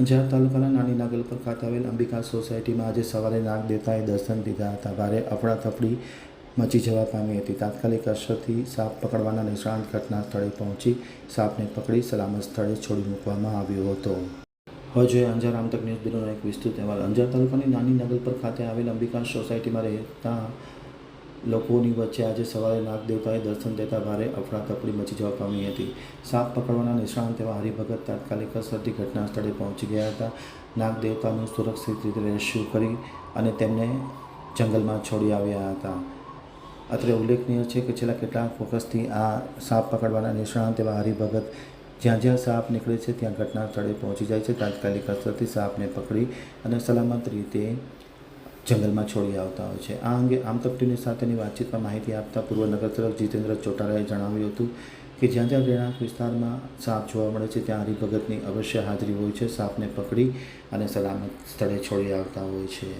અંજાર તાલુકાના નાની નાગલ પર ખાતે આવેલ અંબિકા સોસાયટીમાં આજે સવારે નાગ દેવતાએ દર્શન દીધા હતા. ભારે અફડાતફડી મચી જવા પામી હતી. તાત્કાલિક અસરથી સાપ પકડવાના નિષ્ણાંત ઘટના સ્થળે પહોંચી સાપને પકડી સલામત સ્થળે છોડી મૂકવામાં આવ્યો હતો. હવે જોઈએ અંજાર આમતક ન્યૂઝ બ્યુરોનો એક વિસ્તૃત અહેવાલ. અંજાર તાલુકાની નાની નાગલ પર ખાતે આવેલ અંબિકા સોસાયટીમાં રહેતા લોકોની વચ્ચે આજે સવારે નાગ દેવતાએ દર્શન દેતા ભારે અફડાતફડી મચી જવા પામી હતી. સાપ પકડવાના નિષ્ણાંત એવા હરિભગત તાત્કાલિક અસરથી ઘટના સ્થળે પહોંચી ગયા હતા. નાગ દેવતાનું સુરક્ષિત રીતે રેસ્ક્યુ કરી અને તેમને જંગલમાં છોડી આવ્યા હતા. અત્રે ઉલ્લેખનીય છે કે છેલ્લા કેટલાક વખતથી આ સાપ પકડવાના નિષ્ણાંત એવા હરિભગત જ્યાં જ્યાં સાપ નીકળે છે ત્યાં ઘટના સ્થળે પહોંચી જાય છે. તાત્કાલિક અસરથી સાપને પકડી અને સલામત રીતે જંગલમાં છોડી આવતા હોય છે. આ અંગે આમતક ટીવી સાથેની વાતચીતમાં માહિતી આપતા પૂર્વ નગરસેવક જીતેન્દ્ર ચોટારાએ જણાવ્યું હતું કે જ્યાં જ્યાં રહેણાંક વિસ્તારમાં સાપ જોવા મળે છે ત્યાં હરિભગતની અવશ્ય હાજરી હોય છે. સાપને પકડી અને સલામત સ્થળે છોડી આવતા હોય છે.